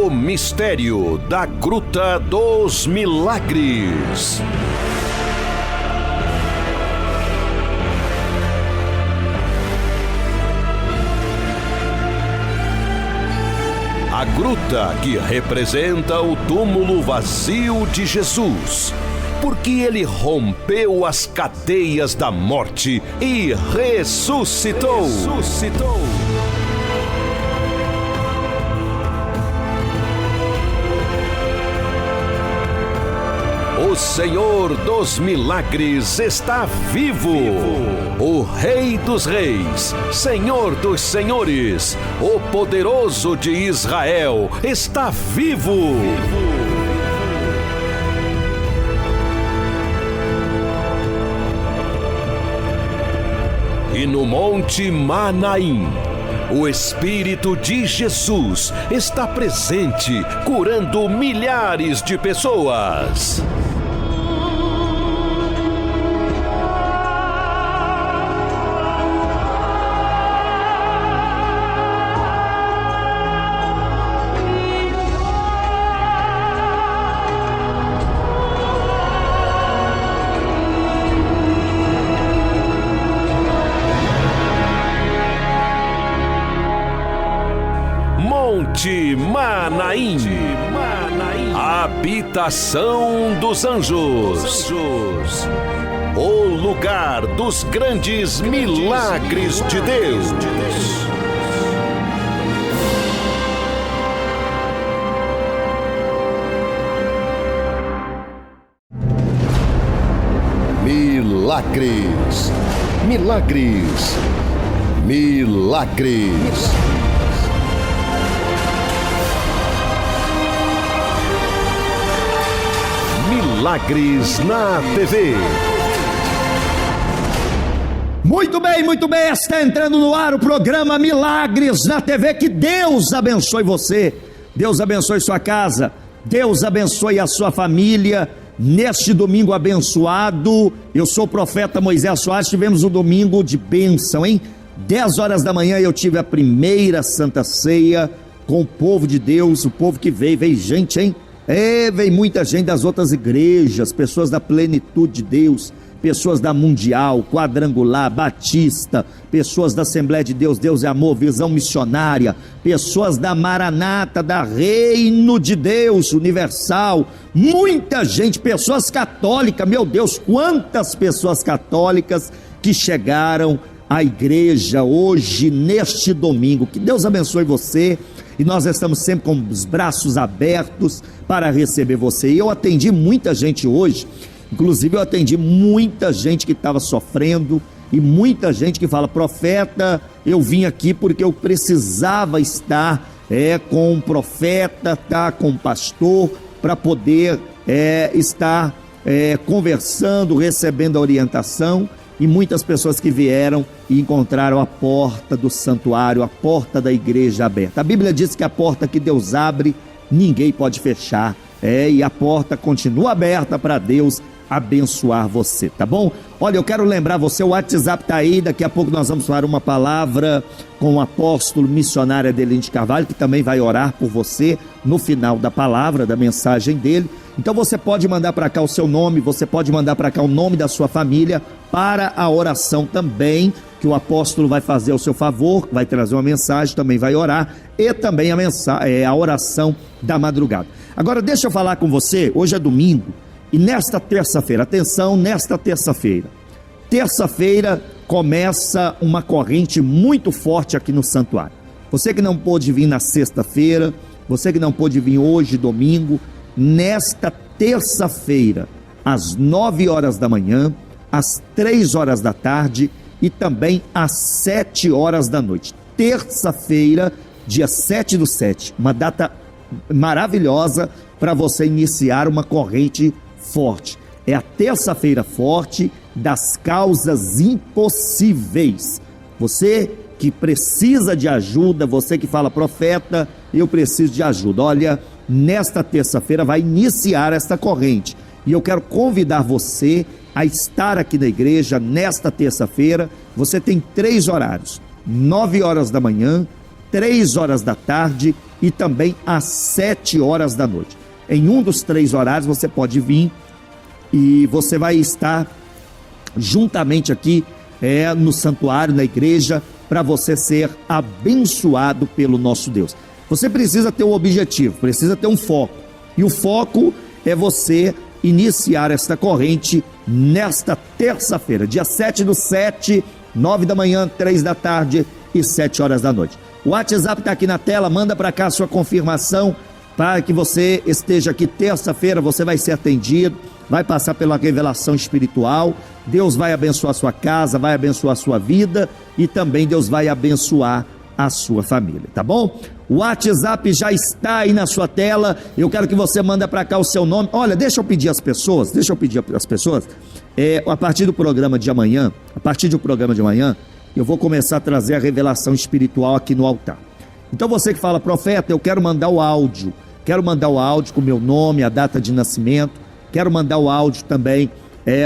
O mistério da Gruta dos Milagres. A gruta que representa o túmulo vazio de Jesus, porque ele rompeu as cadeias da morte e ressuscitou. O Senhor dos Milagres está vivo. O Rei dos Reis, Senhor dos Senhores, o poderoso de Israel está vivo. E no Monte Manaim, o Espírito de Jesus está presente, curando milhares de pessoas. Monte Manaim, habitação dos anjos, o lugar dos grandes milagres de Deus. Milagres, milagres, milagres. Milagres na TV. Muito bem, está entrando no ar o programa Milagres na TV. Que Deus abençoe você, Deus abençoe sua casa, Deus abençoe a sua família. Neste domingo abençoado, eu sou o profeta Moisés Soares. Tivemos um domingo de bênção, hein? 10 horas da manhã eu tive a primeira Santa Ceia com o povo de Deus, o povo que veio gente, hein? Vem muita gente das outras igrejas, pessoas da Plenitude de Deus, pessoas da Mundial, Quadrangular, Batista, pessoas da Assembleia de Deus, Deus é Amor, Visão Missionária, pessoas da Maranata, da Reino de Deus Universal, muita gente, pessoas católicas, meu Deus, quantas pessoas católicas que chegaram à igreja hoje, neste domingo. Que Deus abençoe você. E nós estamos sempre com os braços abertos para receber você. E eu atendi muita gente hoje, inclusive eu atendi muita gente que estava sofrendo, e muita gente que fala: profeta, eu vim aqui porque eu precisava estar com um profeta, com um pastor, para poder estar conversando, recebendo a orientação. E muitas pessoas que vieram e encontraram a porta do santuário, a porta da igreja aberta. A Bíblia diz que a porta que Deus abre, ninguém pode fechar. E a porta continua aberta para Deus abençoar você, tá bom? Olha, eu quero lembrar você, o WhatsApp tá aí, daqui a pouco nós vamos falar uma palavra com o apóstolo missionário Adelino de Carvalho, que também vai orar por você no final da palavra, da mensagem dele. Então você pode mandar para cá o seu nome, você pode mandar para cá o nome da sua família para a oração também, que o apóstolo vai fazer ao seu favor, vai trazer uma mensagem, também vai orar, e também a oração da madrugada. Agora deixa eu falar com você, hoje é domingo, e nesta terça-feira, atenção, nesta terça-feira começa uma corrente muito forte aqui no santuário. Você que não pôde vir na sexta-feira, você que não pôde vir hoje, domingo, nesta terça-feira, às 9 horas da manhã, às 3 horas da tarde e também às 7 horas da noite. Terça-feira, dia 7/7, uma data maravilhosa para você iniciar uma corrente forte. É a terça-feira forte das causas impossíveis. Você que precisa de ajuda, você que fala: profeta, eu preciso de ajuda. Olha, nesta terça-feira vai iniciar esta corrente. E eu quero convidar você a estar aqui na igreja nesta terça-feira. Você tem 3 horários: 9 horas da manhã, 3 horas da tarde e também às 7 horas da noite. Em um dos 3 horários você pode vir e você vai estar juntamente aqui no santuário, na igreja, para você ser abençoado pelo nosso Deus. Você precisa ter um objetivo, precisa ter um foco. E o foco é você iniciar esta corrente nesta terça-feira, dia 7/7, 9 da manhã, 3 da tarde e 7 horas da noite. O WhatsApp está aqui na tela, manda para cá a sua confirmação para que você esteja aqui terça-feira, você vai ser atendido, vai passar pela revelação espiritual, Deus vai abençoar a sua casa, vai abençoar a sua vida e também Deus vai abençoar a sua família, tá bom? O WhatsApp já está aí na sua tela, eu quero que você manda para cá o seu nome. Olha, deixa eu pedir às pessoas, a partir do programa de amanhã, eu vou começar a trazer a revelação espiritual aqui no altar. Então você que fala, profeta, eu quero mandar o áudio com o meu nome, a data de nascimento, quero mandar o áudio também,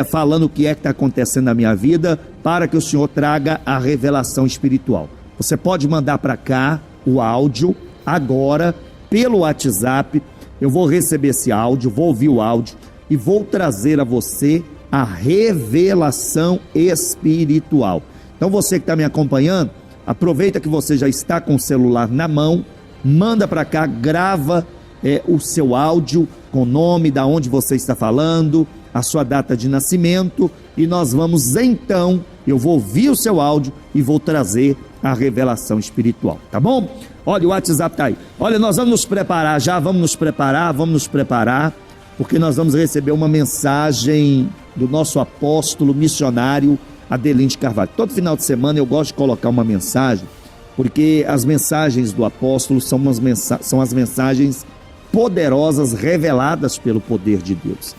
falando o que é que está acontecendo na minha vida, para que o Senhor traga a revelação espiritual. Você pode mandar para cá o áudio agora, pelo WhatsApp, eu vou receber esse áudio, vou ouvir o áudio e vou trazer a você a revelação espiritual. Então você que está me acompanhando, aproveita que você já está com o celular na mão, manda para cá, grava o seu áudio com o nome, da onde você está falando, a sua data de nascimento, e nós vamos então, eu vou ouvir o seu áudio e vou trazer a revelação espiritual, tá bom? Olha, o WhatsApp tá aí. Olha, nós vamos nos preparar já, vamos nos preparar, porque nós vamos receber uma mensagem do nosso apóstolo missionário Adelino de Carvalho. Todo final de semana eu gosto de colocar uma mensagem, porque as mensagens do apóstolo são as mensagens poderosas reveladas pelo poder de Deus.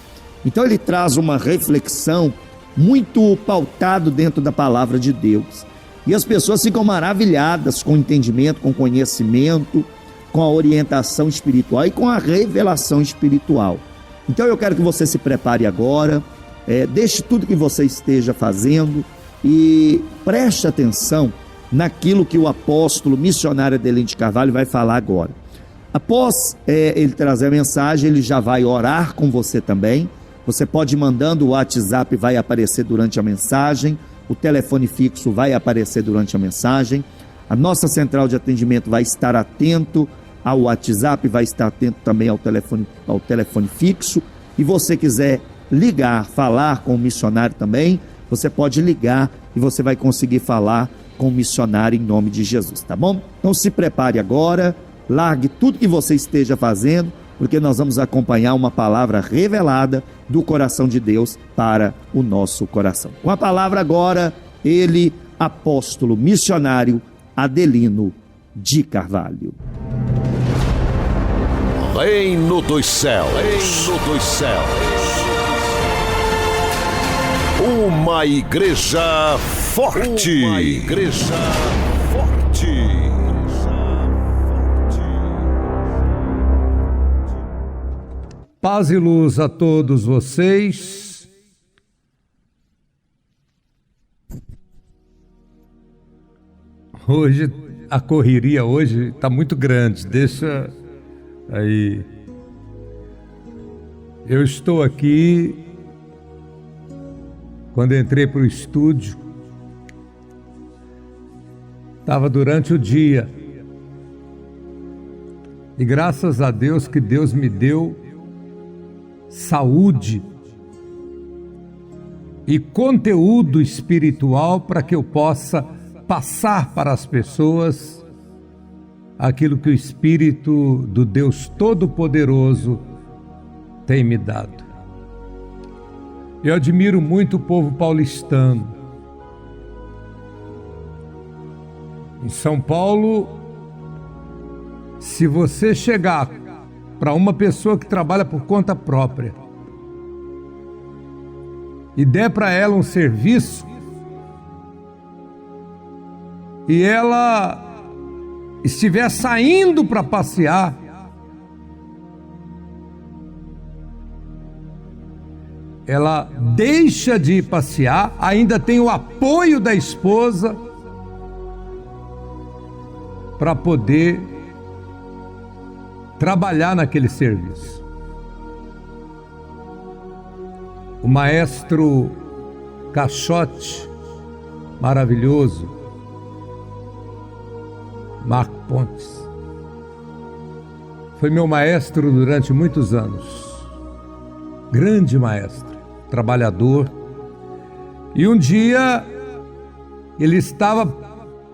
Então ele traz uma reflexão muito pautado dentro da palavra de Deus. E as pessoas ficam maravilhadas com o entendimento, com o conhecimento, com a orientação espiritual e com a revelação espiritual. Então eu quero que você se prepare agora, deixe tudo que você esteja fazendo e preste atenção naquilo que o apóstolo missionário Adelino de Carvalho vai falar agora. Após ele trazer a mensagem, ele já vai orar com você também. Você pode ir mandando, o WhatsApp vai aparecer durante a mensagem, o telefone fixo vai aparecer durante a mensagem, a nossa central de atendimento vai estar atento ao WhatsApp, vai estar atento também ao telefone fixo, e você quiser ligar, falar com o missionário também, você pode ligar e você vai conseguir falar com o missionário em nome de Jesus, tá bom? Então se prepare agora, largue tudo que você esteja fazendo, porque nós vamos acompanhar uma palavra revelada do coração de Deus para o nosso coração. Com a palavra agora, ele, apóstolo missionário Adelino de Carvalho. Reino dos céus. Uma igreja forte. Paz e luz a todos vocês. Hoje, a correria hoje está muito grande, deixa aí. Eu estou aqui, quando entrei para o estúdio, estava durante o dia, e graças a Deus que Deus me deu saúde e conteúdo espiritual para que eu possa passar para as pessoas aquilo que o Espírito do Deus Todo-Poderoso tem me dado. Eu admiro muito o povo paulistano. Em São Paulo, se você chegar para uma pessoa que trabalha por conta própria e der para ela um serviço e ela estiver saindo para passear, ela deixa de ir passear, ainda tem o apoio da esposa para poder trabalhar naquele serviço. O maestro Caixote, maravilhoso, Marco Pontes, foi meu maestro durante muitos anos, grande maestro, trabalhador, e um dia ele estava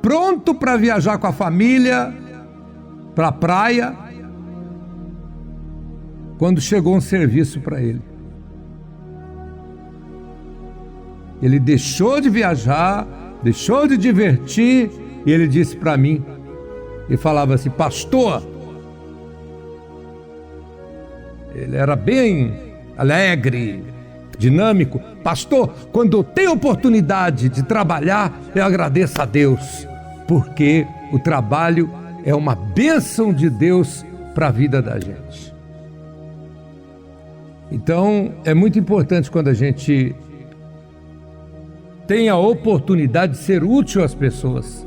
pronto para viajar com a família para a praia, quando chegou um serviço para ele. Ele deixou de viajar, deixou de divertir, e ele disse para mim, e falava assim: pastor, ele era bem alegre, dinâmico, pastor, quando eu tenho oportunidade de trabalhar, eu agradeço a Deus, porque o trabalho é uma bênção de Deus para a vida da gente. Então, é muito importante quando a gente tem a oportunidade de ser útil às pessoas.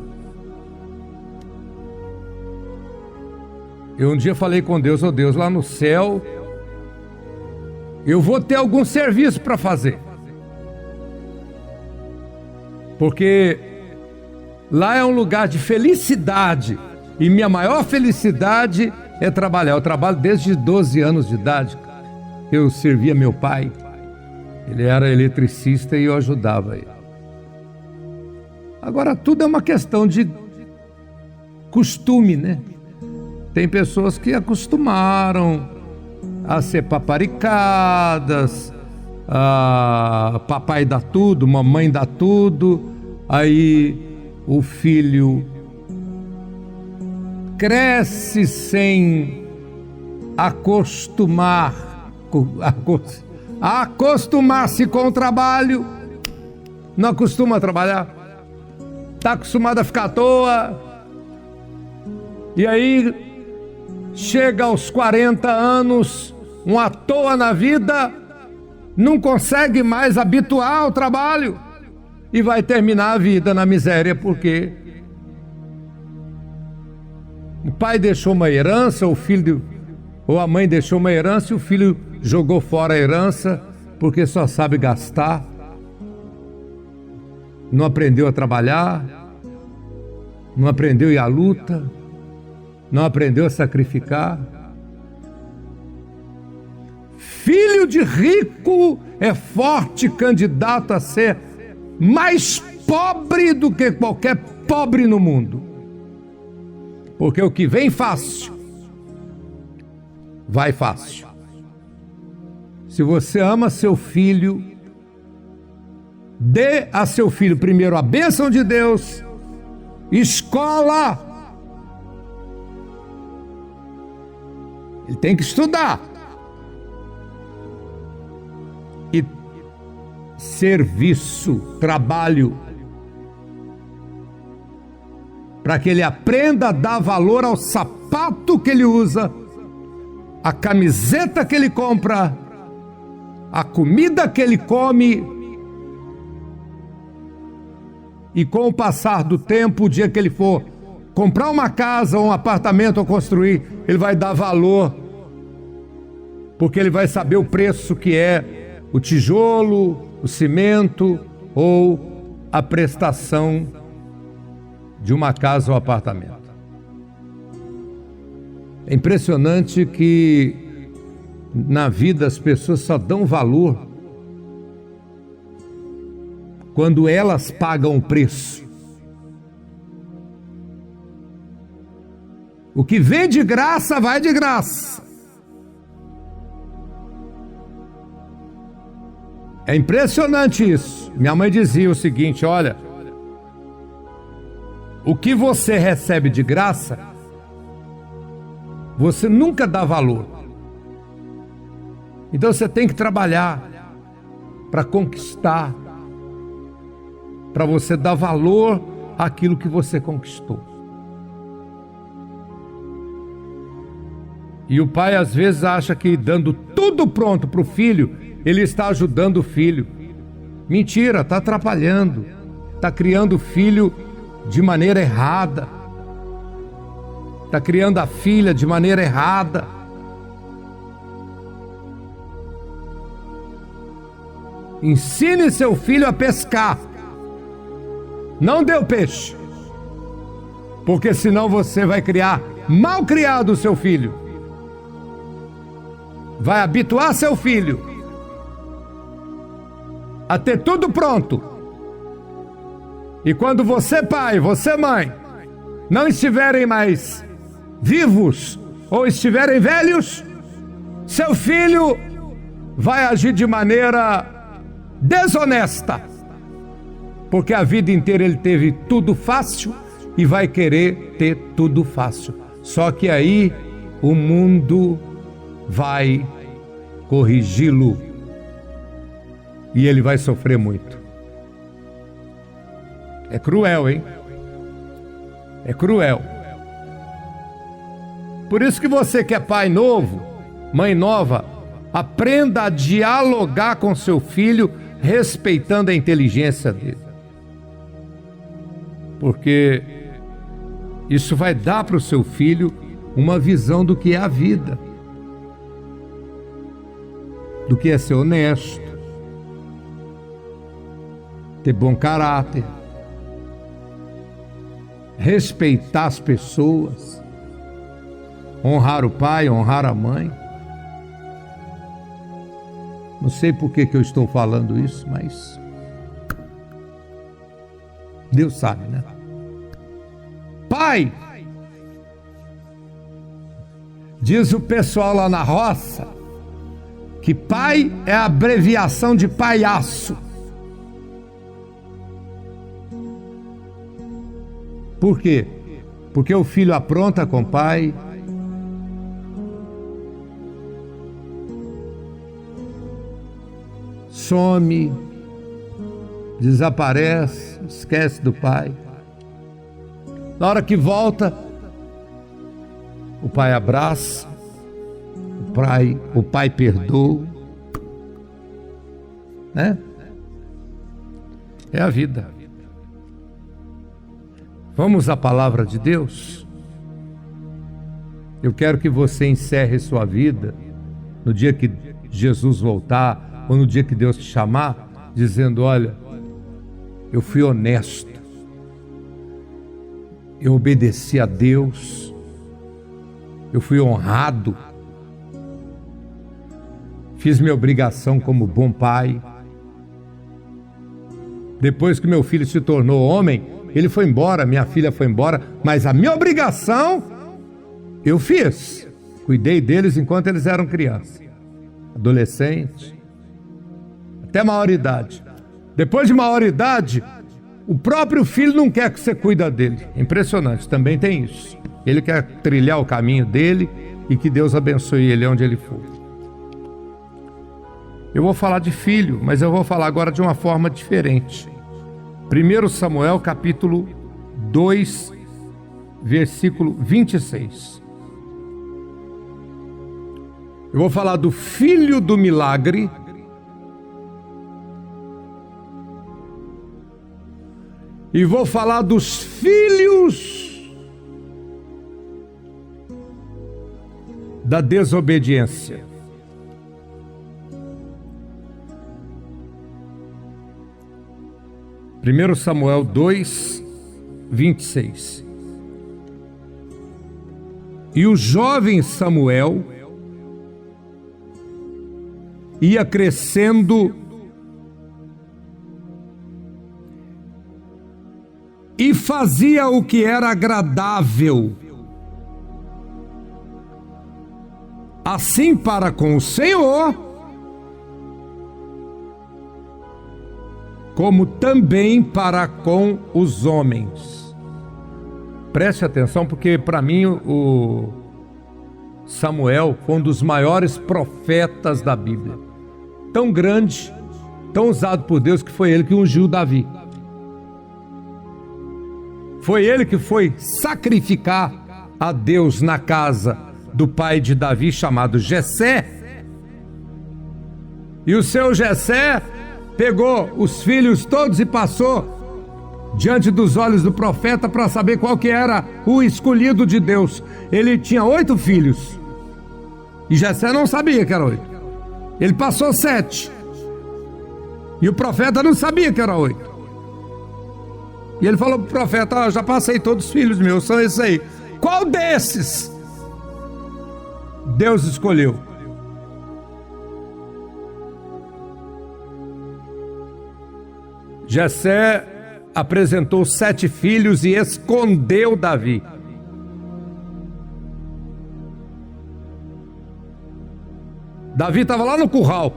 Eu um dia falei com Deus: oh Deus, lá no céu eu vou ter algum serviço para fazer, porque lá é um lugar de felicidade, e minha maior felicidade é trabalhar. Eu trabalho desde 12 anos de idade. Eu servia meu pai, ele era eletricista e eu ajudava ele. Agora, tudo é uma questão de costume, né? Tem pessoas que acostumaram a ser paparicadas, papai dá tudo, mamãe dá tudo, aí o filho cresce sem acostumar-se com o trabalho, não acostuma a trabalhar, está acostumado a ficar à toa, e aí chega aos 40 anos, um à toa na vida, não consegue mais habituar ao trabalho e vai terminar a vida na miséria, porque o pai deixou uma herança, o filho ou a mãe deixou uma herança e o filho jogou fora a herança porque só sabe gastar, não aprendeu a trabalhar, não aprendeu a ir à luta, não aprendeu a sacrificar. Filho de rico é forte candidato a ser mais pobre do que qualquer pobre no mundo, porque o que vem fácil, vai fácil. Se você ama seu filho, dê a seu filho primeiro a bênção de Deus, escola. Ele tem que estudar. E serviço, trabalho, para que ele aprenda a dar valor ao sapato que ele usa, a camiseta que ele compra, a comida que ele come. E com o passar do tempo, o dia que ele for comprar uma casa, um apartamento ou construir, ele vai dar valor, porque ele vai saber o preço que é o tijolo, o cimento ou a prestação de uma casa ou apartamento. É impressionante que na vida as pessoas só dão valor quando elas pagam o preço. O que vem de graça, vai de graça. É impressionante isso. Minha mãe dizia o seguinte: olha, o que você recebe de graça, você nunca dá valor. Então você tem que trabalhar para conquistar, para você dar valor àquilo que você conquistou. E o pai às vezes acha que dando tudo pronto para o filho, ele está ajudando o filho. Mentira, está atrapalhando, está criando o filho de maneira errada. está criando a filha de maneira errada. Ensine seu filho a pescar. Não dê o peixe, porque senão você vai criar mal criado o seu filho. Vai habituar seu filho a ter tudo pronto. E quando você, pai, você, mãe, não estiverem mais vivos ou estiverem velhos, seu filho vai agir de maneira desonesta, porque a vida inteira ele teve tudo fácil e vai querer ter tudo fácil. Só que aí o mundo vai corrigi-lo e ele vai sofrer muito. É cruel, hein? É cruel. Por isso que você que é pai novo, mãe nova, aprenda a dialogar com seu filho respeitando a inteligência dele. Porque isso vai dar para o seu filho uma visão do que é a vida, do que é ser honesto, ter bom caráter, respeitar as pessoas, honrar o pai, honrar a mãe. Não sei por que eu estou falando isso, mas Deus sabe, né? Pai, diz o pessoal lá na roça, que pai é a abreviação de palhaço. Por quê? Porque o filho apronta com o pai, some, desaparece, esquece do pai. Na hora que volta, o pai abraça, o pai perdoa, né? É a vida. Vamos à palavra de Deus? Eu quero que você encerre sua vida no dia que Jesus voltar, ou no dia que Deus te chamar, dizendo: olha, eu fui honesto, eu obedeci a Deus, eu fui honrado, fiz minha obrigação como bom pai. Depois que meu filho se tornou homem, ele foi embora, minha filha foi embora, mas a minha obrigação eu fiz. Cuidei deles enquanto eles eram crianças, adolescentes, até maioridade. Depois de maioridade, o próprio filho não quer que você cuida dele. Impressionante, também tem isso. Ele quer trilhar o caminho dele e que Deus abençoe ele onde ele for. Eu vou falar de filho, mas eu vou falar agora de uma forma diferente. 1 Samuel capítulo 2, versículo 26. Eu vou falar do filho do milagre e vou falar dos filhos da desobediência. Primeiro Samuel 2, 26. E o jovem Samuel ia crescendo e fazia o que era agradável, assim para com o Senhor, como também para com os homens. Preste atenção, porque para mim o Samuel foi um dos maiores profetas da Bíblia. Tão grande, tão usado por Deus, que foi ele que ungiu Davi. Foi ele que foi sacrificar a Deus na casa do pai de Davi, chamado Jessé. E o seu Jessé pegou os filhos todos e passou diante dos olhos do profeta para saber qual que era o escolhido de Deus. Ele tinha 8 filhos e Jessé não sabia que era 8. Ele passou 7 e o profeta não sabia que era 8. E ele falou para o profeta: já passei todos os filhos meus, são esses aí. Qual desses Deus escolheu? Jessé apresentou 7 filhos e escondeu Davi. Davi estava lá no curral.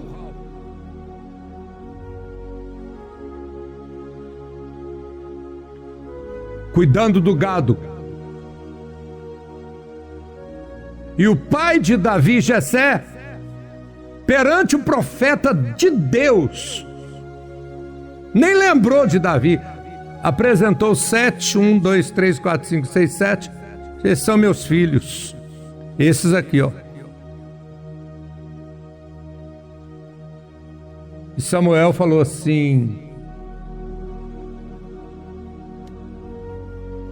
Cuidando do gado. E o pai de Davi, Jessé, perante o profeta de Deus, nem lembrou de Davi. Apresentou 7, 1, 2, 3, 4, 5, 6, 7. Esses são meus filhos. Esses aqui, ó. E Samuel falou assim: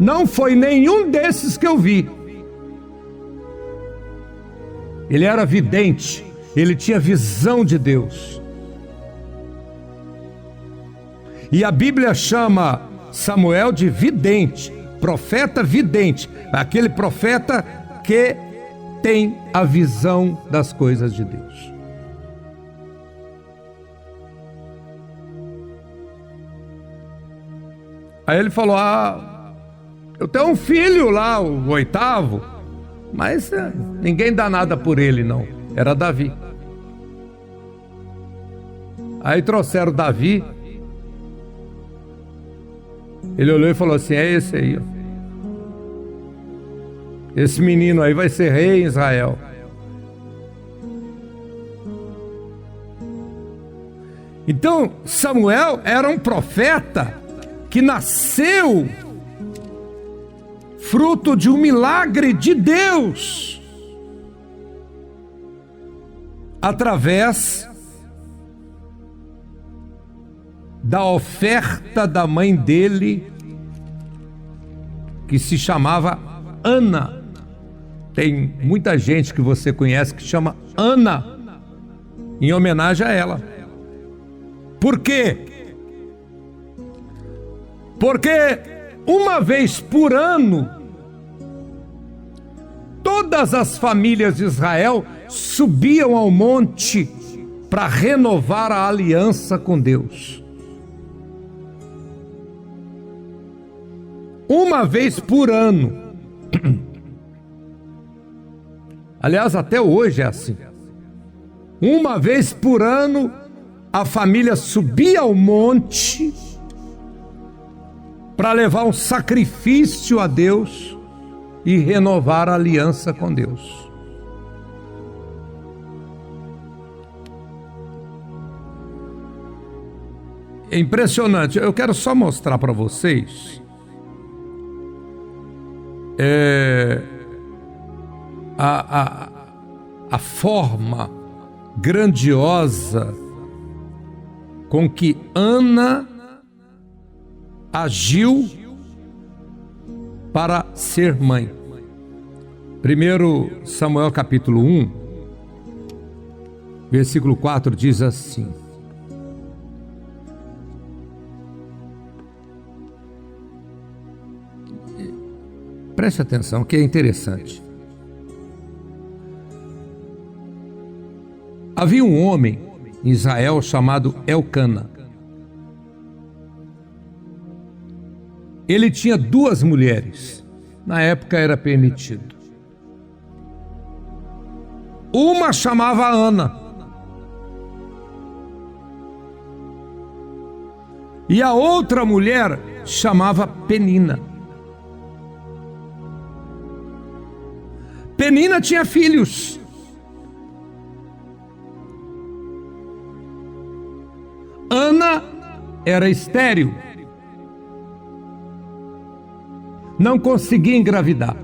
não foi nenhum desses que eu vi. Ele era vidente, ele tinha visão de Deus. E a Bíblia chama Samuel de vidente, profeta vidente, aquele profeta que tem a visão das coisas de Deus. Aí ele falou: eu tenho um filho lá, o 8º, mas ninguém dá nada por ele não, era Davi. Aí trouxeram Davi. Ele olhou e falou assim: é esse aí, ó. Esse menino aí vai ser rei em Israel. Então Samuel era um profeta que nasceu fruto de um milagre de Deus, através da oferta da mãe dele, que se chamava Ana. Tem muita gente que você conhece que chama Ana, em homenagem a ela. Por quê? Porque uma vez por ano, todas as famílias de Israel subiam ao monte para renovar a aliança com Deus. Uma vez por ano. Aliás, até hoje é assim. Uma vez por ano, a família subia ao monte para levar um sacrifício a Deus e renovar a aliança com Deus. É impressionante. Eu quero só mostrar para vocês a forma grandiosa com que Ana agiu para ser mãe. 1 Samuel capítulo 1, versículo 4 diz assim: preste atenção que é interessante. Havia um homem em Israel chamado Elcana. Ele tinha 2 mulheres. Na época era permitido. Uma chamava Ana e a outra mulher chamava Penina. Penina tinha filhos. Ana era estéril, não conseguia engravidar.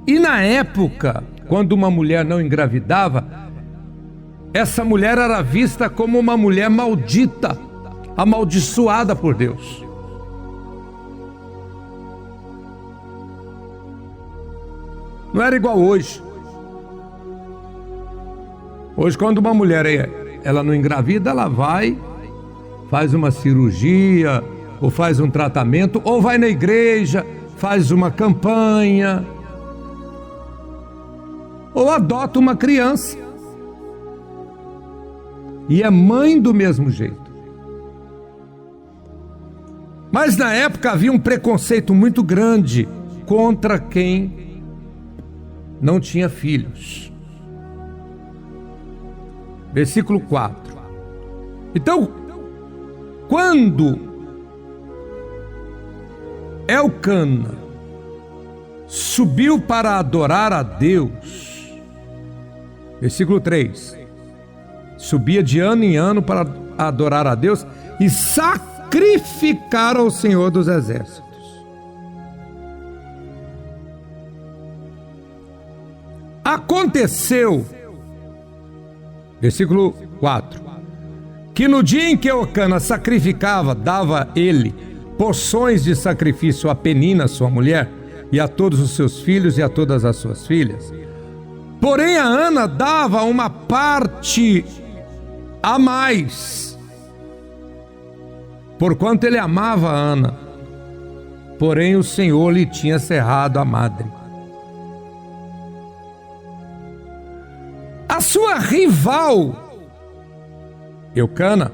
E na época, quando uma mulher não engravidava, essa mulher era vista como uma mulher maldita. amaldiçoada por Deus. Não era igual hoje. Hoje, quando uma mulher ela não engravida, ela vai, faz uma cirurgia, ou faz um tratamento, ou vai na igreja, faz uma campanha, ou adota uma criança. E é mãe do mesmo jeito. Mas na época havia um preconceito muito grande contra quem não tinha filhos. Versículo 4. Então, quando Elcana subiu para adorar a Deus, versículo 3, subia de ano em ano para adorar a Deus e sacrificar ao Senhor dos Exércitos. Aconteceu, versículo 4, que no dia em que Elcana sacrificava, dava ele porções de sacrifício a Penina, sua mulher, e a todos os seus filhos e a todas as suas filhas. Porém a Ana dava uma parte a mais, porquanto ele amava a Ana, porém o Senhor lhe tinha cerrado a madre. A sua rival, Elcana,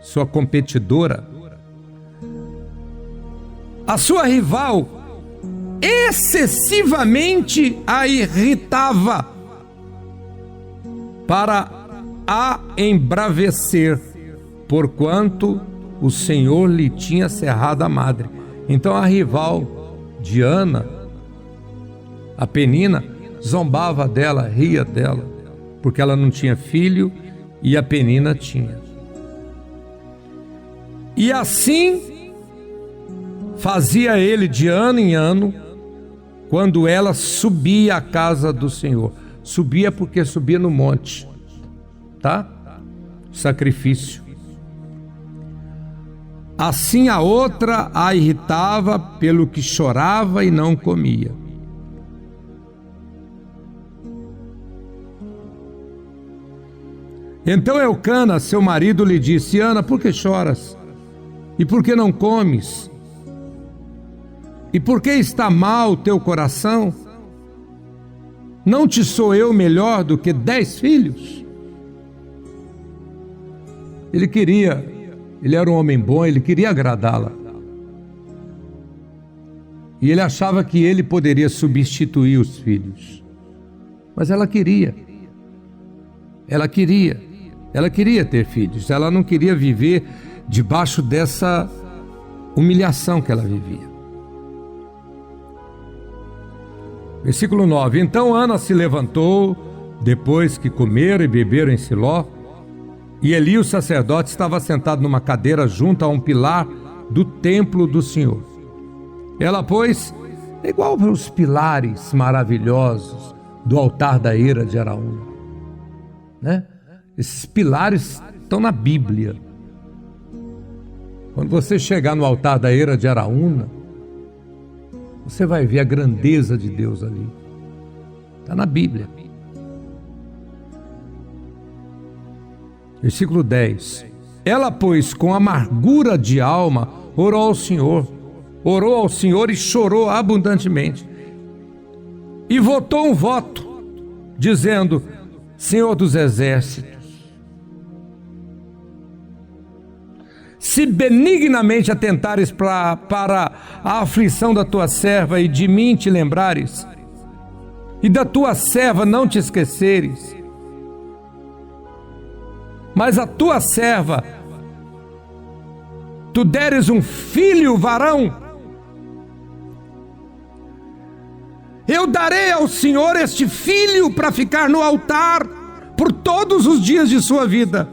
sua competidora, a sua rival excessivamente a irritava para a embravecer, porquanto o Senhor lhe tinha cerrado a madre. Então a rival de Ana, a Penina, zombava dela, ria dela, porque ela não tinha filho e a Penina tinha. E assim fazia ele de ano em ano, quando ela subia à casa do Senhor. Subia porque subia no monte, tá? Sacrifício. Assim a outra a irritava pelo que chorava e não comia. Então Elcana, seu marido, lhe disse: Ana, por que choras? E por que não comes? E por que está mal o teu coração? Não te sou eu melhor do que 10 filhos? Ele era um homem bom, ele queria agradá-la. E ele achava que ele poderia substituir os filhos. Mas ela queria ter filhos, ela não queria viver debaixo dessa humilhação que ela vivia. Versículo 9. Então Ana se levantou, depois que comeram e beberam em Siló, e Eli, o sacerdote, estava sentado numa cadeira junto a um pilar do templo do Senhor. Ela, pois, é igual aos pilares maravilhosos do altar da Eira de Araúna, né? Esses pilares estão na Bíblia. Quando você chegar no altar da Eira de Araúna, você vai ver a grandeza de Deus ali. Está na Bíblia. Versículo 10. Ela, pois, com amargura de alma, orou ao Senhor e chorou abundantemente. E votou um voto, dizendo: Senhor dos exércitos, se benignamente atentares para a aflição da tua serva e de mim te lembrares, e da tua serva não te esqueceres, mas a tua serva tu deres um filho varão, eu darei ao Senhor este filho para ficar no altar por todos os dias de sua vida,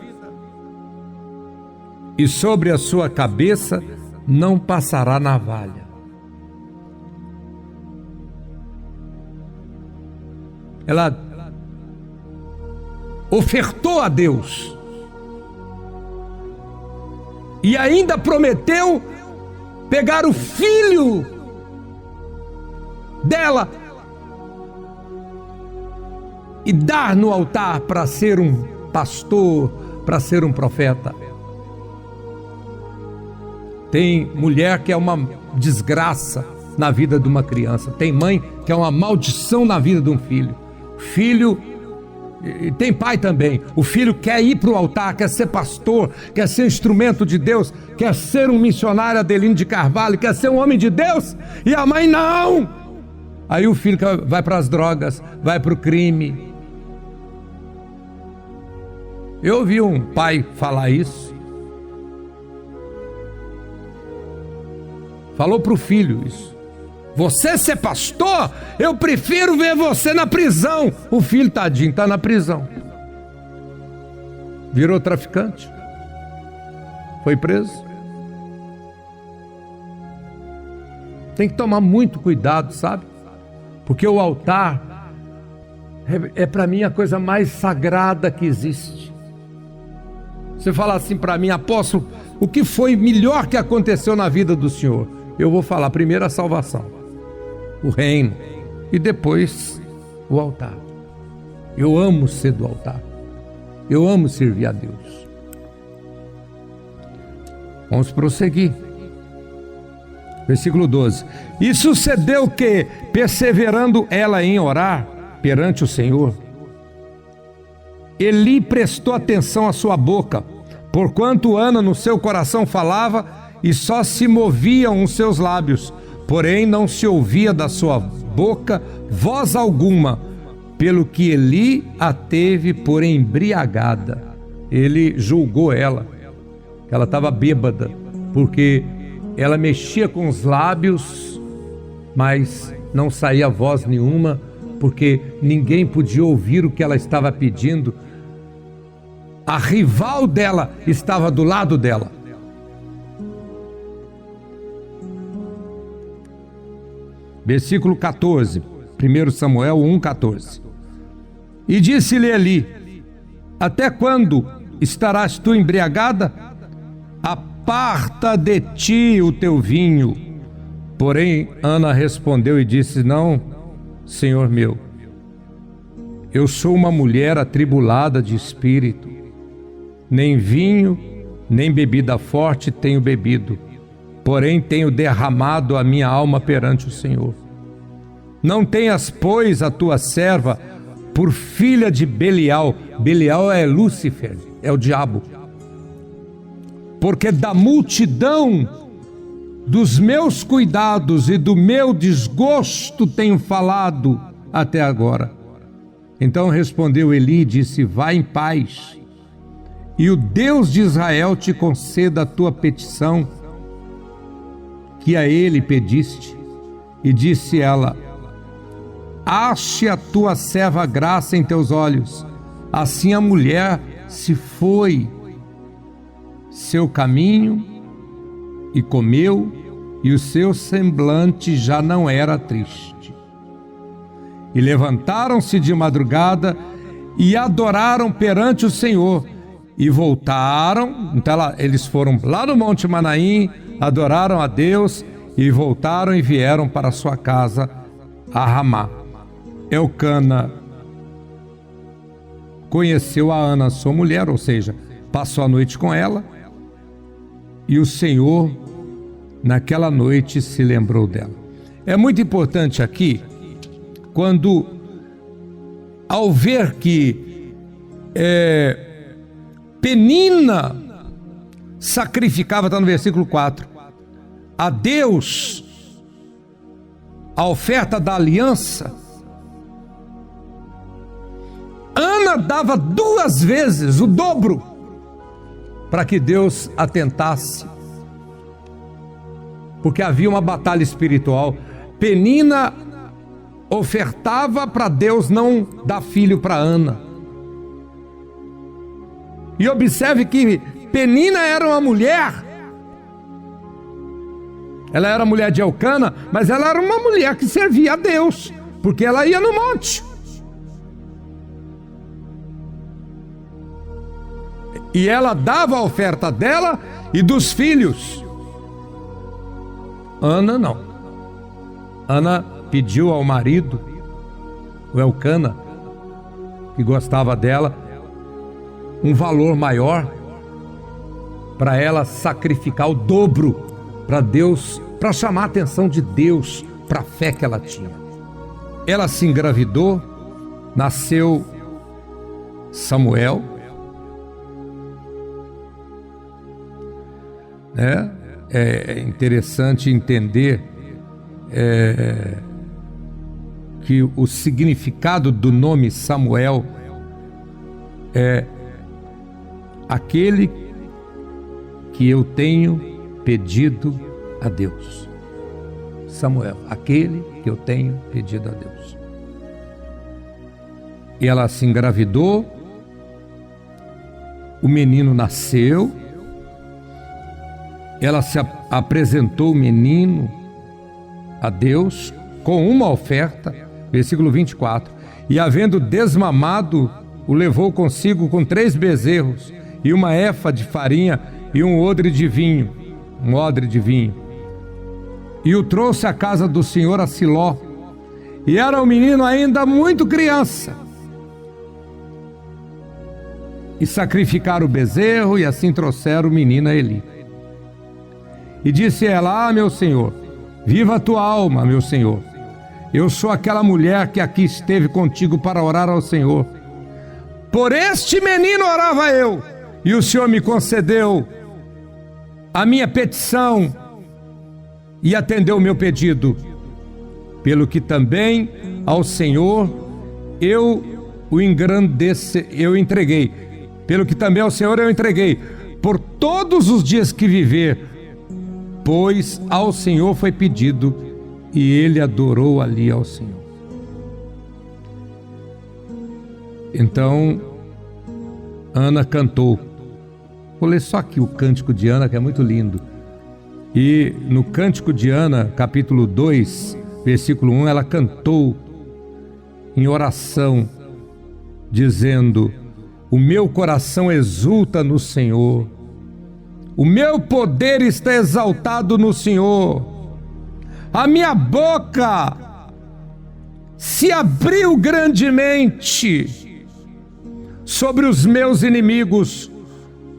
e sobre a sua cabeça não passará navalha. Ela ofertou a Deus E ainda prometeu pegar o filho dela e dar no altar para ser um pastor, para ser um profeta. Tem mulher que é uma desgraça na vida de uma criança. Tem mãe que é uma maldição na vida de um filho. Filho, e tem pai também. O filho quer ir para o altar, quer ser pastor, quer ser instrumento de Deus, quer ser um missionário Adelino de Carvalho, quer ser um homem de Deus, e a mãe não. Aí o filho vai para as drogas, vai para o crime. Eu ouvi um pai falar isso. Falou para o filho isso. Você ser pastor, eu prefiro ver você na prisão. O filho, tadinho, está na prisão. Virou traficante. Foi preso. Tem que tomar muito cuidado, sabe? Porque o altar é para mim a coisa mais sagrada que existe. Você fala assim para mim, apóstolo, o que foi melhor que aconteceu na vida do senhor? Eu vou falar primeiro a salvação, o reino, e depois o altar. Eu amo ser do altar. Eu amo servir a Deus. Vamos prosseguir. Versículo 12. E sucedeu que, perseverando ela em orar perante o Senhor, Eli prestou atenção à sua boca, porquanto Ana no seu coração falava e só se moviam os seus lábios, porém não se ouvia da sua boca voz alguma, pelo que Eli a teve por embriagada. Ele julgou ela, que ela estava bêbada, porque ela mexia com os lábios, mas não saía voz nenhuma, porque ninguém podia ouvir o que ela estava pedindo. A rival dela estava do lado dela. Versículo 14, 1 Samuel 1,14. E disse-lhe Eli: até quando estarás tu embriagada? Aparta de ti o teu vinho. Porém, Ana respondeu e disse: não, Senhor meu, eu sou uma mulher atribulada de espírito. Nem vinho, nem bebida forte tenho bebido, porém tenho derramado a minha alma perante o Senhor. Não tenhas, pois, a tua serva por filha de Belial. Belial é Lúcifer, é o diabo. Porque da multidão dos meus cuidados e do meu desgosto tenho falado até agora. Então respondeu Eli e disse: vai em paz, e o Deus de Israel te conceda a tua petição, que a ele pediste. E disse ela: ache a tua serva graça em teus olhos. Assim a mulher se foi seu caminho e comeu, e o seu semblante já não era triste. E levantaram-se de madrugada e adoraram perante o Senhor, e voltaram. Então eles foram lá no Monte Manaim, adoraram a Deus, e voltaram e vieram para sua casa a Ramá. Elcana conheceu a Ana, sua mulher, ou seja, passou a noite com ela, e o Senhor naquela noite se lembrou dela. É muito importante aqui, quando ao ver que Penina sacrificava, está no versículo 4, a Deus a oferta da aliança, Ana dava 2 vezes o dobro para que Deus atentasse, porque havia uma batalha espiritual. Penina ofertava para Deus não dar filho para Ana. E observe que Penina era uma mulher, ela era mulher de Elcana, mas ela era uma mulher que servia a Deus, porque ela ia no monte. E ela dava a oferta dela E dos filhos, Ana não. Ana pediu ao marido, o Elcana, que gostava dela, um valor maior para ela sacrificar o dobro para Deus, para chamar a atenção de Deus para a fé que ela tinha. Ela se engravidou, nasceu Samuel, É interessante entender que o significado do nome Samuel é aquele que eu tenho pedido a Deus. Samuel, aquele que eu tenho pedido a Deus. E ela se engravidou, o menino nasceu, ela se apresentou o menino a Deus com uma oferta, versículo 24, e havendo desmamado, o levou consigo com 3 bezerros e uma efa de farinha e um odre de vinho, e o trouxe à casa do Senhor a Siló, e era o menino ainda muito criança. E sacrificaram o bezerro, e assim trouxeram o menino a Eli. E disse ela: meu senhor, viva a tua alma, meu senhor. Eu sou aquela mulher que aqui esteve contigo para orar ao Senhor. Por este menino orava eu, e o Senhor me concedeu a minha petição e atendeu o meu pedido. Pelo que também ao Senhor eu entreguei. Pelo que também ao Senhor eu entreguei, por todos os dias que viver, pois ao Senhor foi pedido, e ele adorou ali ao Senhor. Então, Ana cantou. Vou ler só aqui o cântico de Ana, que é muito lindo. E no cântico de Ana, capítulo 2, versículo 1, ela cantou em oração, dizendo: o meu coração exulta no Senhor, o meu poder está exaltado no Senhor, a minha boca se abriu grandemente sobre os meus inimigos,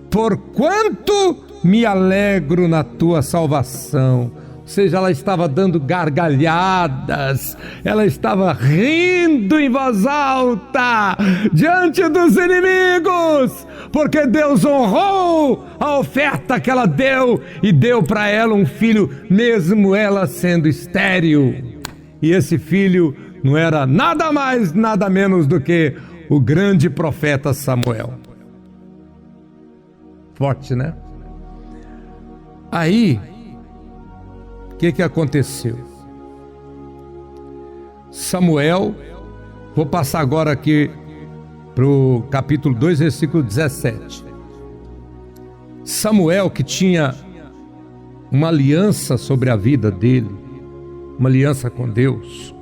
porquanto me alegro na tua salvação. Ou seja, ela estava dando gargalhadas, ela estava rindo em voz alta diante dos inimigos, porque Deus honrou a oferta que ela deu e deu para ela um filho, mesmo ela sendo estéril. E esse filho não era nada mais, nada menos do que o grande profeta Samuel. Forte, né? Aí, o que aconteceu? Samuel, vou passar agora aqui para o capítulo 2, versículo 17. Samuel, que tinha uma aliança sobre a vida dele, uma aliança com Deus.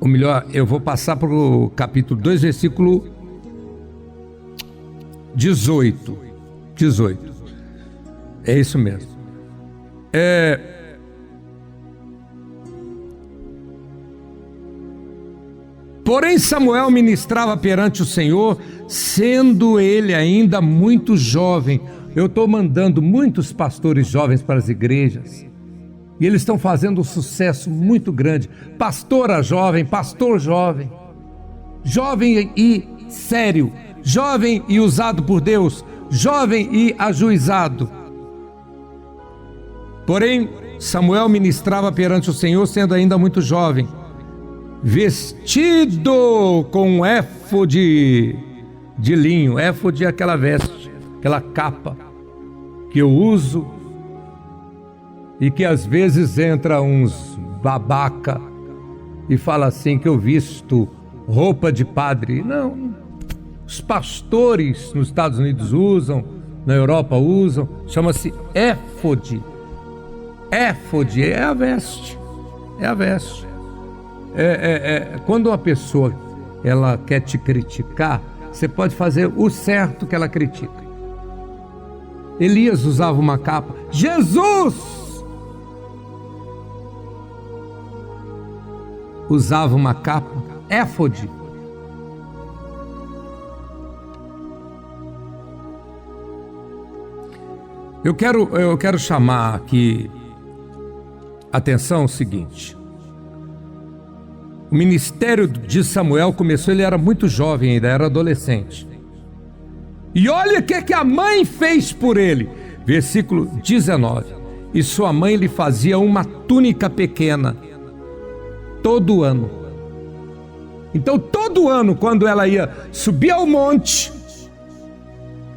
Ou melhor, eu vou passar para o capítulo 2, versículo 18. É isso mesmo. Porém Samuel ministrava perante o Senhor, sendo ele ainda muito jovem. Eu estou mandando muitos pastores jovens para as igrejas, e eles estão fazendo um sucesso muito grande. Pastora jovem, pastor jovem, jovem e sério, jovem e usado por Deus, jovem e ajuizado. Porém Samuel ministrava perante o Senhor, sendo ainda muito jovem, vestido com um éfode de linho. Éfode é aquela veste, aquela capa que eu uso e que às vezes entra uns babaca e fala assim que eu visto roupa de padre. Não, os pastores nos Estados Unidos usam, na Europa usam, chama-se éfode. Éfode é a veste, quando uma pessoa ela quer te criticar, você pode fazer o certo que ela critica. Elias usava uma capa. Jesus usava uma capa, éfode. Eu quero chamar aqui atenção ao seguinte. O ministério de Samuel começou, ele era muito jovem ainda, era adolescente. E olha o que a mãe fez por ele. Versículo 19. E sua mãe lhe fazia uma túnica pequena, todo ano. Então todo ano, quando ela ia subir ao monte,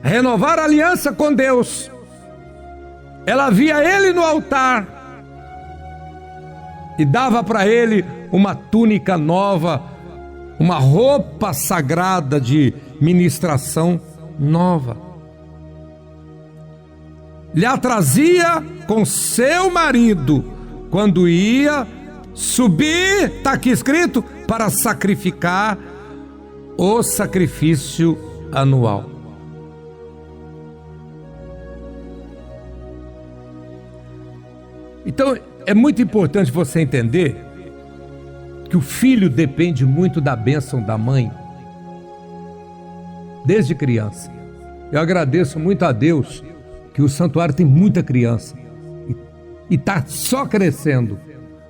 renovar a aliança com Deus, ela via ele no altar e dava para ele uma túnica nova, uma roupa sagrada de ministração nova. Lhe a trazia com seu marido quando ia subir, está aqui escrito, para sacrificar o sacrifício anual. Então é muito importante você entender que o filho depende muito da bênção da mãe, desde criança. Eu agradeço muito a Deus que o santuário tem muita criança e está só crescendo.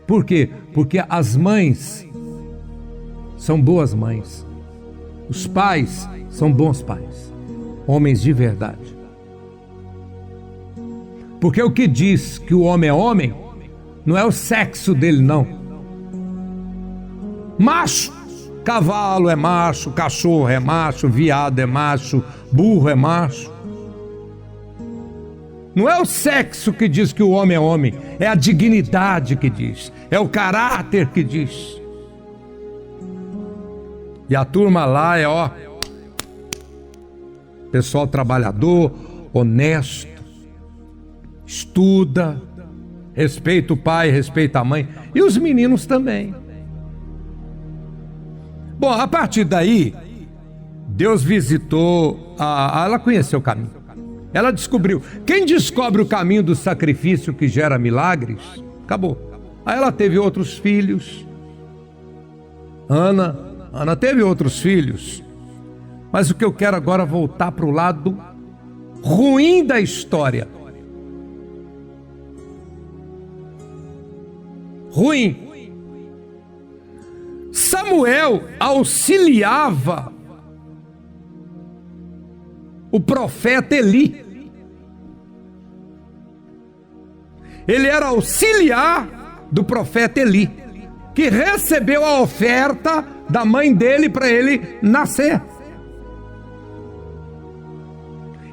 Por quê? Porque as mães são boas mães, os pais são bons pais, homens de verdade. Porque o que diz que o homem é homem não é o sexo dele, não. Macho, cavalo é macho, cachorro é macho, viado é macho, burro é macho. Não é o sexo que diz que o homem é homem, é a dignidade que diz, é o caráter que diz. E a turma lá é, pessoal trabalhador, honesto, estuda, respeita o pai, respeita a mãe, e os meninos também. Bom, a partir daí, Deus visitou, ela conheceu o caminho. Ela descobriu. Quem descobre o caminho do sacrifício que gera milagres, acabou. Aí ela teve outros filhos. Ana teve outros filhos. Mas o que eu quero agora é voltar para o lado ruim da história. Ruim. Samuel auxiliava o profeta Eli. Ele era auxiliar do profeta Eli, que recebeu a oferta da mãe dele para ele nascer.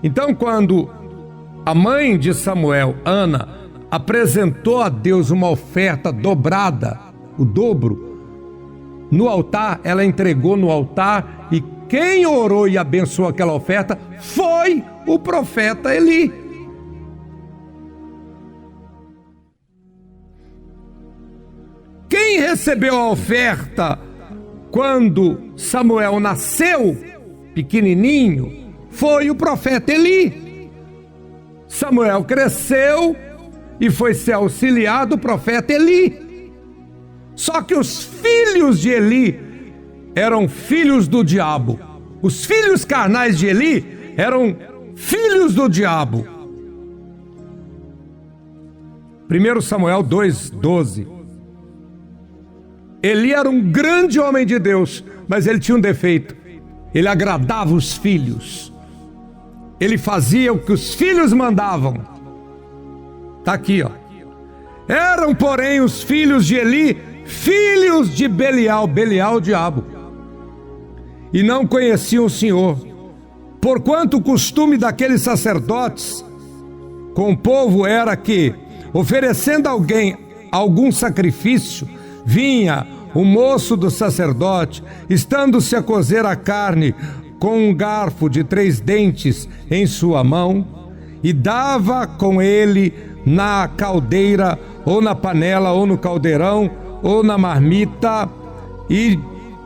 Então, quando a mãe de Samuel, Ana, apresentou a Deus uma oferta dobrada, o dobro, no altar, ela entregou no altar, e quem orou e abençoou aquela oferta foi o profeta Eli. Quem recebeu a oferta quando Samuel nasceu, pequenininho, foi o profeta Eli. Samuel cresceu e foi ser auxiliar do profeta Eli. Só que os filhos de Eli eram filhos do diabo. Os filhos carnais de Eli eram filhos do diabo. 1 Samuel 2:12. Eli era um grande homem de Deus, mas ele tinha um defeito. Ele agradava os filhos. Ele fazia o que os filhos mandavam. Está aqui, Eram, porém, os filhos de Eli, filhos de Belial, Belial o diabo, e não conheciam o Senhor, porquanto o costume daqueles sacerdotes com o povo era que, oferecendo a alguém algum sacrifício, vinha o moço do sacerdote, estando-se a cozer a carne com um garfo de 3 dentes em sua mão, e dava com ele na caldeira, ou na panela, ou no caldeirão, ou na marmita, e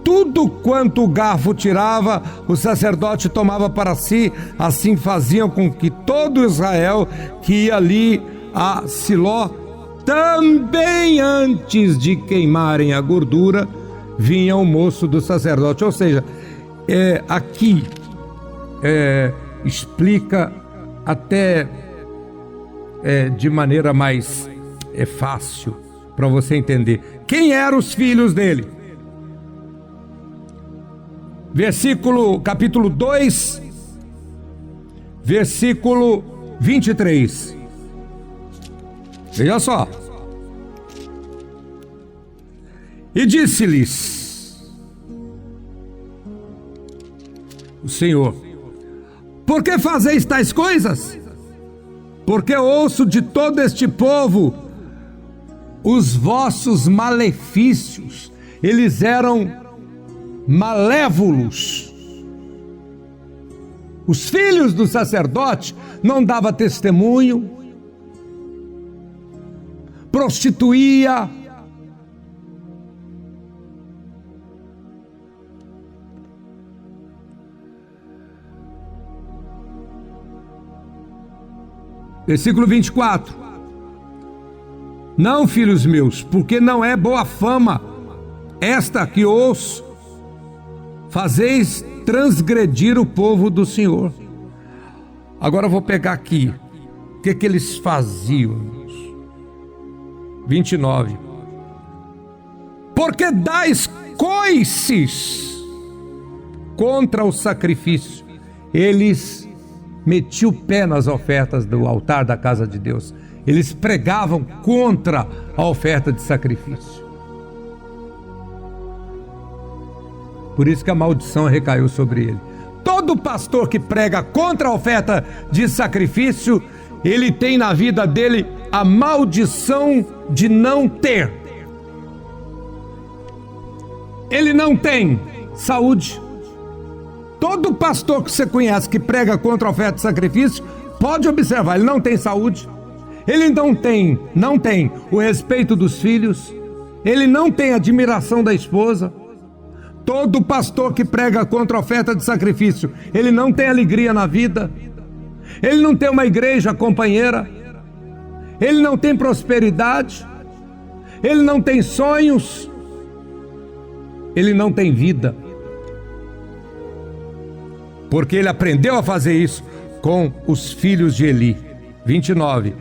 Tudo quanto o garfo tirava, o sacerdote tomava para si. Assim faziam com que todo Israel que ia ali a Siló, também antes de queimarem a gordura, vinha o moço do sacerdote. Ou seja, aqui explica até de maneira mais fácil para você entender quem eram os filhos dele. Capítulo 2, versículo 23. Veja só. E disse-lhes o Senhor: por que fazeis tais coisas? Porque ouço de todo este povo os vossos malefícios. Eles eram malévolos. Os filhos do sacerdote não davam testemunho, prostituía, versículo 24. Não, filhos meus, porque não é boa fama esta que ouço, fazeis transgredir o povo do Senhor. Agora eu vou pegar aqui o que eles faziam. 29. Porque dais coices contra o sacrifício. Eles metiam o pé nas ofertas do altar da casa de Deus. Eles pregavam contra a oferta de sacrifício. Por isso que a maldição recaiu sobre ele. Todo pastor que prega contra a oferta de sacrifício, ele tem na vida dele a maldição de não ter. Ele não tem saúde. Todo pastor que você conhece que prega contra a oferta de sacrifício, pode observar, ele não tem saúde. Ele não tem o respeito dos filhos. Ele não tem admiração da esposa. Todo pastor que prega contra a oferta de sacrifício, ele não tem alegria na vida. Ele não tem uma igreja companheira. Ele não tem prosperidade. Ele não tem sonhos. Ele não tem vida. Porque ele aprendeu a fazer isso com os filhos de Eli. 29.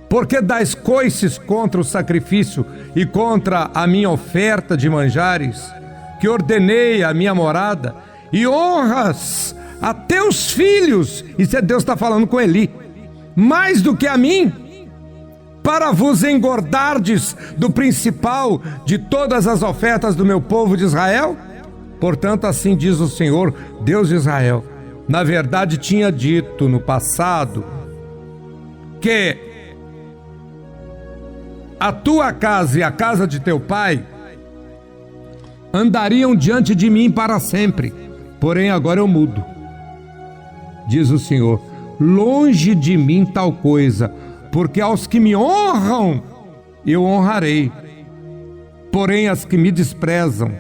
Porque dais coices contra o sacrifício e contra a minha oferta de manjares, que ordenei a minha morada, e honras a teus filhos, isso é Deus está falando com Eli, mais do que a mim, para vos engordardes do principal de todas as ofertas do meu povo de Israel? Portanto, assim diz o Senhor, Deus de Israel: na verdade tinha dito no passado que a tua casa e a casa de teu pai andariam diante de mim para sempre, porém agora eu mudo, diz o Senhor. Longe de mim tal coisa, porque aos que me honram eu honrarei, porém aos que me desprezam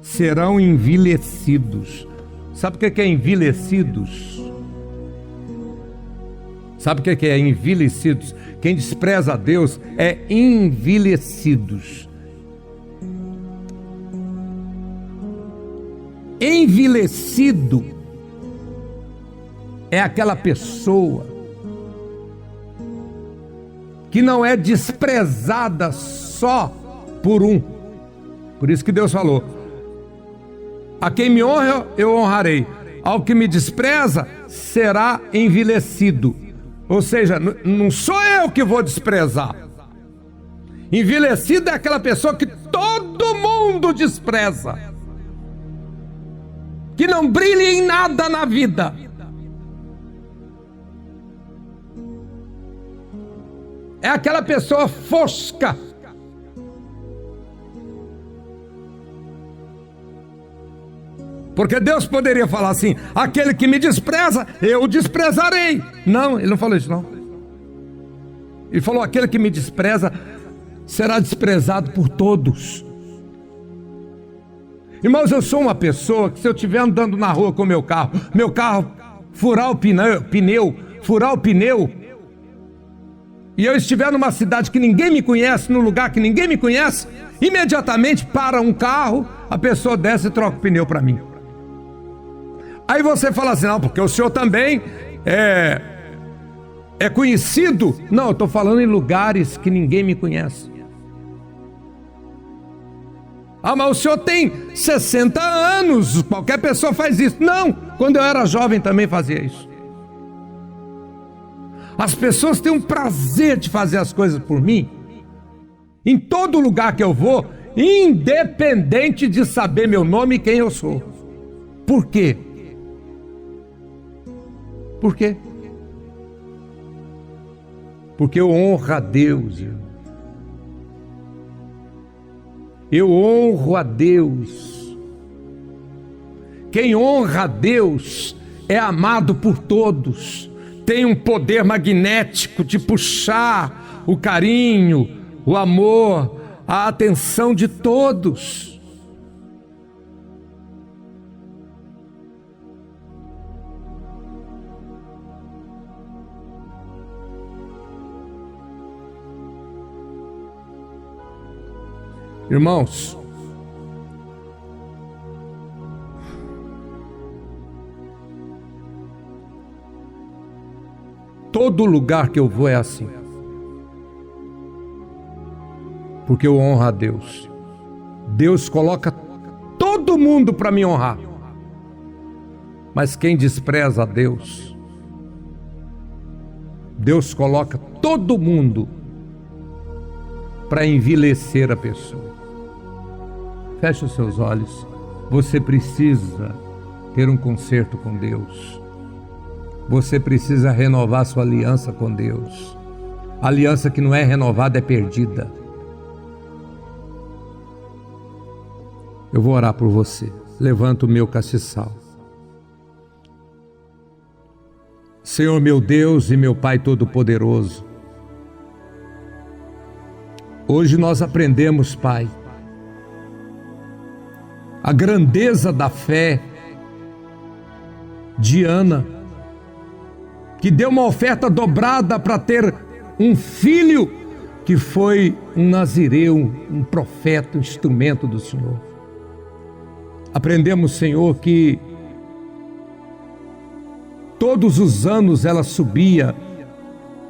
serão envelhecidos. Sabe o que é envelhecidos? Sabe o que é envelhecidos? Quem despreza a Deus é envelhecidos. Envelhecido é aquela pessoa que não é desprezada só por um. Por isso que Deus falou: a quem me honra eu honrarei, ao que me despreza será envelhecido. Ou seja, não sou eu que vou desprezar. Envelhecido é aquela pessoa que todo mundo despreza, que não brilha em nada na vida. É aquela pessoa fosca. Porque Deus poderia falar assim: aquele que me despreza, eu desprezarei. Não, ele não falou isso não. Ele falou: aquele que me despreza será desprezado por todos. Irmãos, eu sou uma pessoa que, se eu estiver andando na rua com meu carro furar o pneu, e eu estiver numa cidade que ninguém me conhece, num lugar que ninguém me conhece, imediatamente para um carro, a pessoa desce e troca o pneu para mim. Aí você fala assim, não, porque o senhor também é conhecido. Não, eu estou falando em lugares que ninguém me conhece. Ah, mas o senhor tem 60 anos, qualquer pessoa faz isso. Não, quando eu era jovem também fazia isso. As pessoas têm um prazer de fazer as coisas por mim, em todo lugar que eu vou, independente de saber meu nome e quem eu sou. Por quê? Por quê? Porque eu honro a Deus. Eu honro a Deus. Quem honra a Deus é amado por todos. Tem um poder magnético de puxar o carinho, o amor, a atenção de todos. Irmãos, todo lugar que eu vou é assim, porque eu honro a Deus. Deus coloca todo mundo para me honrar, mas quem despreza a Deus, Deus coloca todo mundo para envilecer a pessoa. Feche os seus olhos. Você precisa ter um concerto com Deus. Você precisa renovar sua aliança com Deus. A aliança que não é renovada é perdida. Eu vou orar por você. Levanta o meu castiçal. Senhor meu Deus e meu Pai Todo-Poderoso, hoje nós aprendemos, Pai, a grandeza da fé de Ana, que deu uma oferta dobrada para ter um filho que foi um nazireu, um profeta, um instrumento do Senhor. Aprendemos, Senhor, que todos os anos ela subia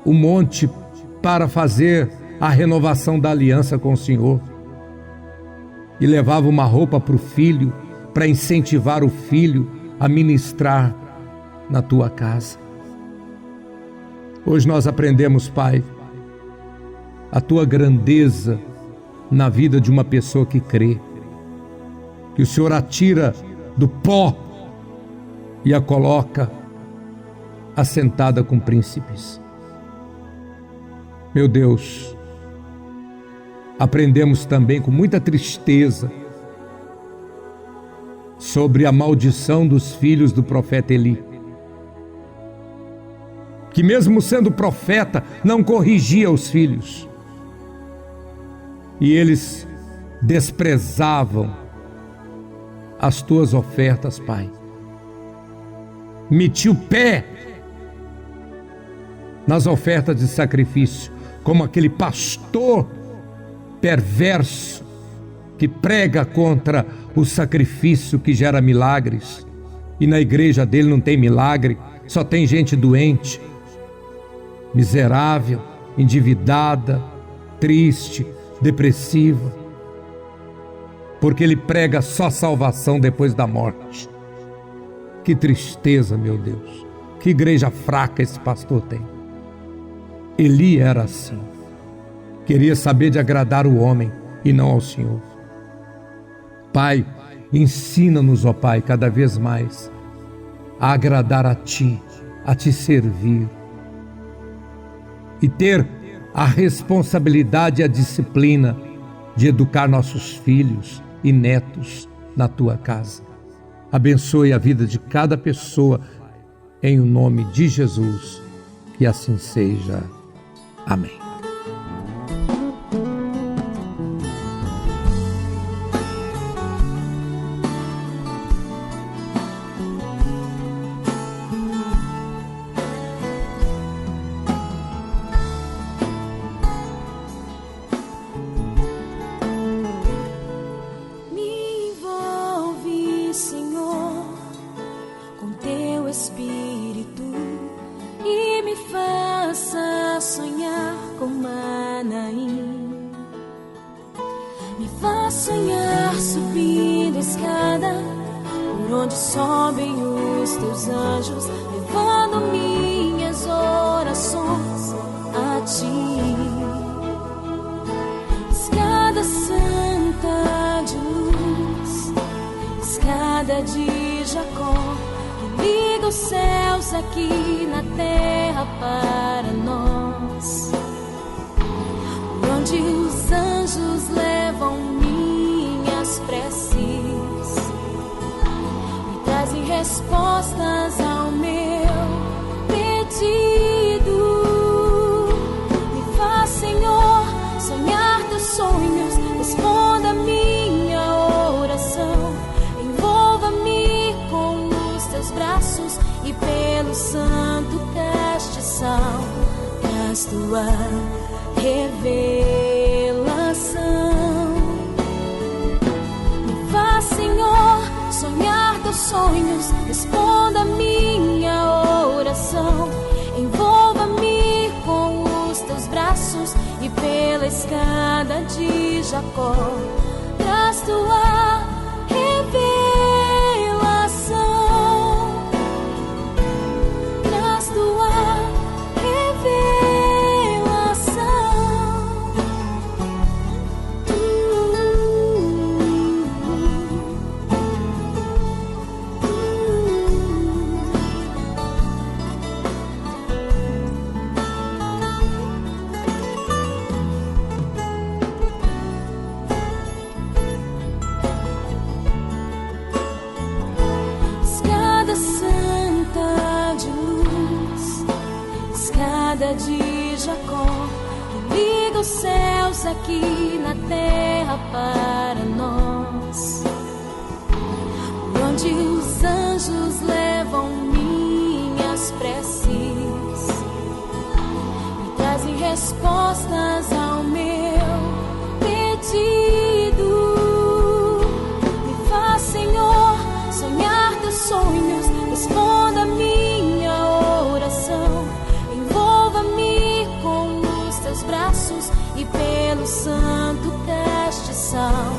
o monte para fazer a renovação da aliança com o Senhor, e levava uma roupa para o filho, para incentivar o filho a ministrar na tua casa. Hoje nós aprendemos, Pai, a tua grandeza na vida de uma pessoa que crê, que o Senhor a tira do pó e a coloca assentada com príncipes. Meu Deus, aprendemos também com muita tristeza sobre a maldição dos filhos do profeta Eli, que mesmo sendo profeta, não corrigia os filhos, e eles desprezavam as tuas ofertas, Pai. Meti o pé nas ofertas de sacrifício, como aquele pastor perverso que prega contra o sacrifício que gera milagres, e na igreja dele não tem milagre, só tem gente doente, miserável, endividada, triste, depressiva, porque ele prega só salvação depois da morte. Que tristeza, meu Deus, que igreja fraca esse pastor tem. Eli era assim, queria saber de agradar o homem e não ao Senhor. Pai, ensina-nos, ó Pai, cada vez mais a agradar a Ti, a Te servir, e ter a responsabilidade e a disciplina de educar nossos filhos e netos na Tua casa. Abençoe a vida de cada pessoa, em o nome de Jesus, que assim seja. Amém. teu Espírito e me faça sonhar com Manaim. Me faz sonhar subindo a escada por onde sobem os teus anjos, levando minhas orações a ti. Escada santa de luz, escada de Jacó, que liga os céus aqui na terra para nós, por onde os anjos levam minhas preces e trazem respostas ao meu pedido. Me faz, Senhor, sonhar teus sonhos, responda a minha oração, envolva-me com os teus braços e pelo santo castiçal traz tua revelação. Me faz, Senhor, sonhar teus sonhos, responda a minha oração, envolva-me com os teus braços e pela escada de Jacó traz tua revelação, traz tua revelação. Escada santa de luz, escada de Jacó, que liga os céus aqui na terra para nós, por onde os anjos levam minhas preces e trazem respostas ao meu pedido. Me faz, Senhor, sonhar teus sonhos, responda a minha oração, envolva-me com os teus braços e pelo santo castiçal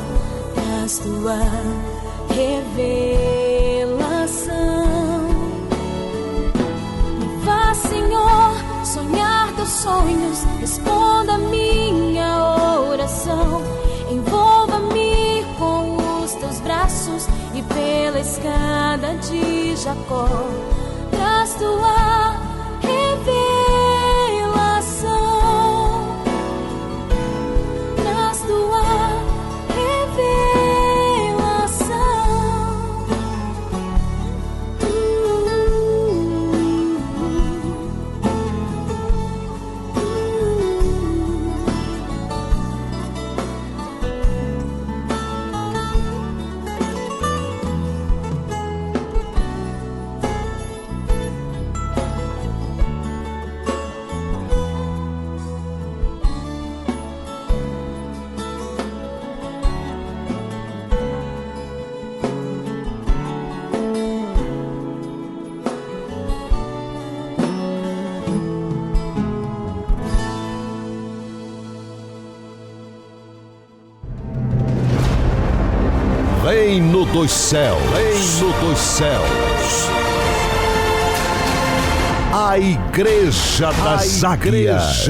traz tua revelação. Me faz, Senhor, sonhar teus sonhos, responda a minha oração, envolva-me com os teus braços e pela escada de Jacó traz tua revelação, traz tua Reino dos céus, reino dos céus. A Igreja das Águias.